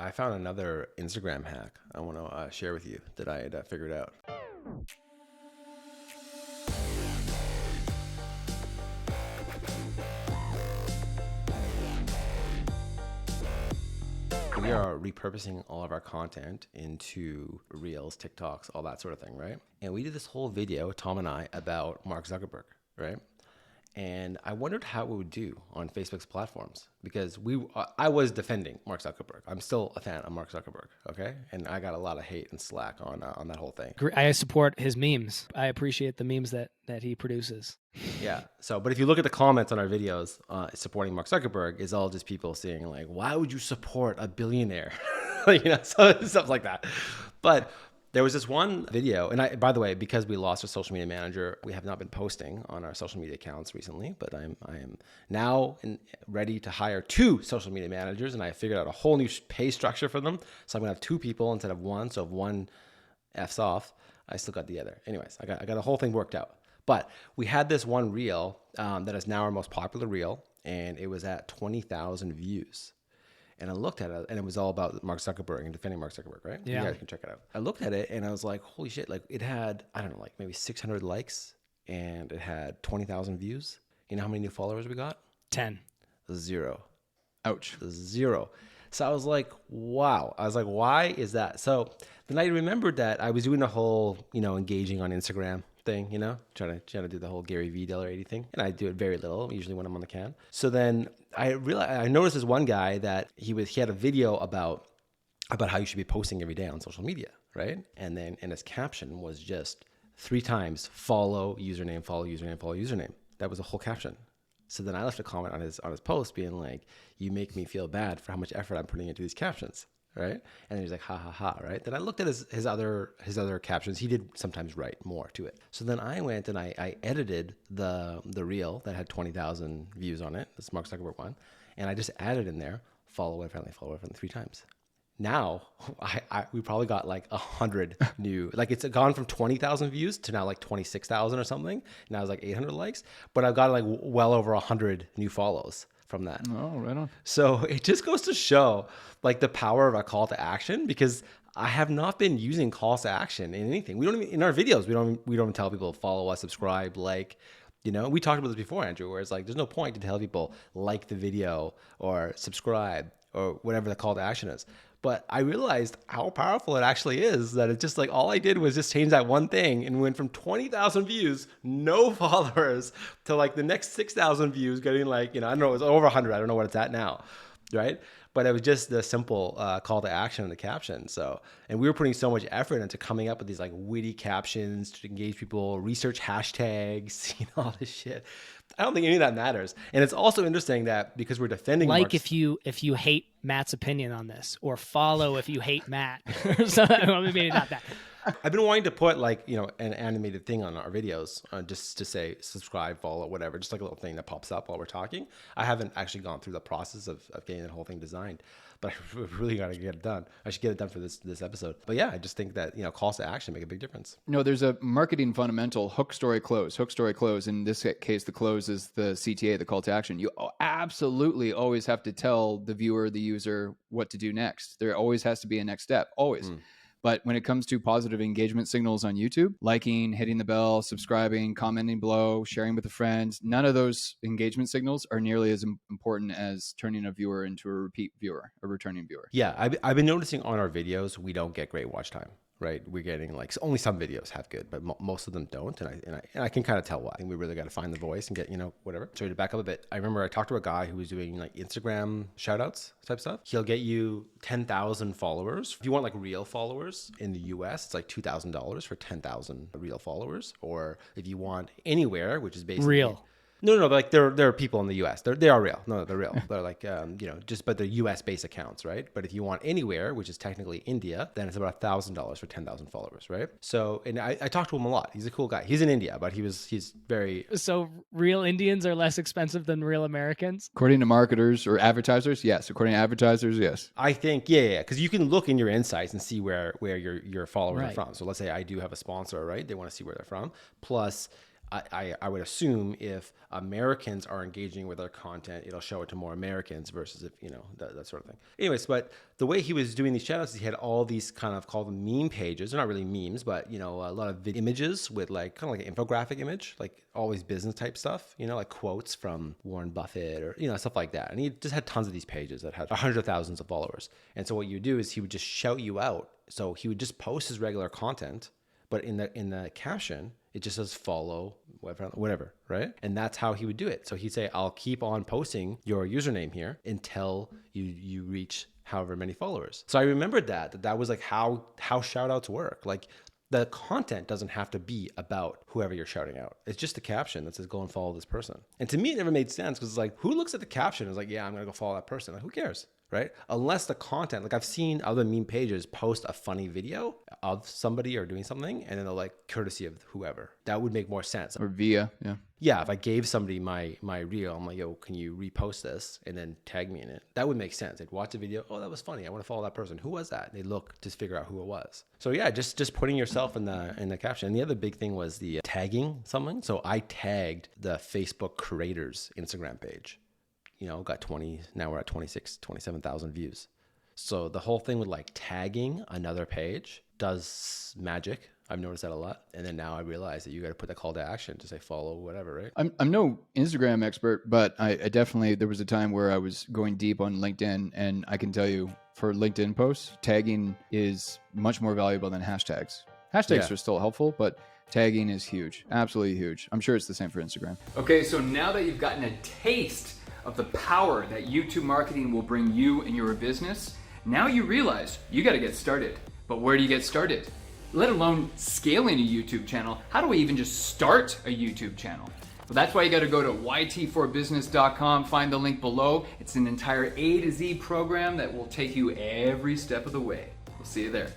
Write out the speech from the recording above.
I found another Instagram hack I want to share with you that I had figured out. We are repurposing all of our content into Reels, TikToks, all that sort of thing, right? And we did this whole video, Tom and I, about Mark Zuckerberg, right? And I wondered how it would do on Facebook's platforms because I was defending Mark Zuckerberg. I'm still a fan of Mark Zuckerberg, okay? And I got a lot of hate and slack on that whole thing. I support his memes. I appreciate the memes that he produces. Yeah. So, but if you look at the comments on our videos supporting Mark Zuckerberg, it's all just people saying like, "Why would you support a billionaire?" So stuff like that. But there was this one video, and by the way, because we lost our social media manager, we have not been posting on our social media accounts recently. But I am now ready to hire 2 social media managers, and I figured out a whole new pay structure for them. So I'm gonna have 2 people instead of 1. So if one f's off, I still got the other. Anyways, I got the whole thing worked out. But we had this one reel that is now our most popular reel, and it was at 20,000 views. And I looked at it, and it was all about Mark Zuckerberg and defending Mark Zuckerberg, right? Yeah. You guys can check it out. I looked at it, and I was like, holy shit. Like, it had, I don't know, like maybe 600 likes, and it had 20,000 views. You know how many new followers we got? 10. 0. Ouch. 0. So I was like, wow. I was like, why is that? So then I remembered that I was doing the whole, engaging on Instagram thing, trying to do the whole Gary V $80 thing. And I do it very little, usually when I'm on the can. So then I noticed this one guy that he had a video about how you should be posting every day on social media, right? And his caption was just 3 times follow username, follow username, follow username. That was the whole caption. So then I left a comment on his post being like, "You make me feel bad for how much effort I'm putting into these captions." Right? And then he's like, "Ha ha ha," right? Then I looked at his other captions. He did sometimes write more to it. So then I went and I edited the reel that had 20,000 views on it. This Mark Zuckerberg one. And I just added in there, follow it friendly 3 times. Now we probably got like 100 new, like it's gone from 20,000 views to now like 26,000 or something. Now it's like 800 likes, but I've got like well over 100 new follows from that. Oh, right on. So it just goes to show like the power of a call to action, because I have not been using calls to action in anything. We don't even, in our videos, we don't even tell people to follow us, subscribe, like, we talked about this before, Andrew, where it's like, there's no point to tell people like the video or subscribe or whatever the call to action is. But I realized how powerful it actually is, that it's just like all I did was just change that one thing and went from 20,000 views, no followers, to like the next 6,000 views getting like, I don't know, it was over 100. I don't know what it's at now, right? But it was just the simple call to action in the caption. So, and we were putting so much effort into coming up with these like witty captions to engage people, research hashtags, all this shit. I don't think any of that matters. And it's also interesting that because we're defending like if you hate Matt's opinion on this, or follow if you hate Matt, or something. Well, maybe not that. I've been wanting to put like, an animated thing on our videos just to say subscribe, follow, whatever, just like a little thing that pops up while we're talking. I haven't actually gone through the process of getting that whole thing designed, but I really got to get it done. I should get it done for this episode. But yeah, I just think that, calls to action make a big difference. No, there's a marketing fundamental, hook, story, close. Hook, story, close. In this case, the close is the CTA, the call to action. You absolutely always have to tell the viewer, the user, what to do next. There always has to be a next step, always. But when it comes to positive engagement signals on YouTube, liking, hitting the bell, subscribing, commenting below, sharing with a friend, none of those engagement signals are nearly as important as turning a viewer into a repeat viewer, a returning viewer. Yeah, I've been noticing on our videos, we don't get great watch time. Right, we're getting like only some videos have good, but most of them don't, and I can kind of tell why. I think we really got to find the voice and get whatever. So to back up a bit, I remember I talked to a guy who was doing like Instagram shoutouts type stuff. He'll get you 10,000 followers. If you want like real followers in the US, it's like $2,000 for 10,000 real followers. Or if you want anywhere, which is basically real. No, like there are people in the U.S. They are real. No, they're real. They're like but they're U.S.-based accounts, right? But if you want anywhere, which is technically India, then it's about $1,000 for 10,000 followers, right? So, and I talked to him a lot. He's a cool guy. He's in India, but he's very. So real Indians are less expensive than real Americans? According to marketers or advertisers, yes. According to advertisers, yes. I think yeah, because you can look in your insights and see where your followers Right. are from. So let's say I do have a sponsor, right? They want to see where they're from. Plus, I would assume if Americans are engaging with our content, it'll show it to more Americans versus if, that sort of thing. Anyways, but the way he was doing these channels, he had all these kind of called meme pages. They're not really memes, but, a lot of images with like kind of like an infographic image, like always business type stuff, like quotes from Warren Buffett or, stuff like that. And he just had tons of these pages that had hundreds of thousands of followers. And so what you do is he would just shout you out. So he would just post his regular content, but in the caption, it just says follow, whatever, right? And that's how he would do it. So he'd say, I'll keep on posting your username here until you reach however many followers. So I remembered that was like how shout outs work. Like the content doesn't have to be about whoever you're shouting out. It's just the caption that says go and follow this person. And to me, it never made sense because it's like, who looks at the caption and is like, yeah, I'm going to go follow that person. Like, who cares? Right? Unless the content, like I've seen other meme pages post a funny video of somebody or doing something, and then they're like courtesy of whoever. That would make more sense. Or via, yeah. Yeah, if I gave somebody my reel, I'm like, yo, can you repost this and then tag me in it? That would make sense. They'd watch the video. Oh, that was funny. I want to follow that person. Who was that? And they look to figure out who it was. So yeah, just putting yourself in the caption. And the other big thing was the tagging something. So I tagged the Facebook creators Instagram page. Got 20, now we're at 27,000 views. So the whole thing with like tagging another page does magic. I've noticed that a lot. And then now I realize that you got to put the call to action to say follow, whatever, right? I'm no Instagram expert, but I definitely, there was a time where I was going deep on LinkedIn, and I can tell you for LinkedIn posts, tagging is much more valuable than hashtags. Hashtags are still helpful, but tagging is huge, absolutely huge. I'm sure it's the same for Instagram. Okay, so now that you've gotten a taste of the power that YouTube marketing will bring you and your business, now you realize you got to get started. But where do you get started? Let alone scaling a YouTube channel. How do we even just start a YouTube channel? Well, that's why you got to go to yt4business.com, find the link below. It's an entire A to Z program that will take you every step of the way. We'll see you there.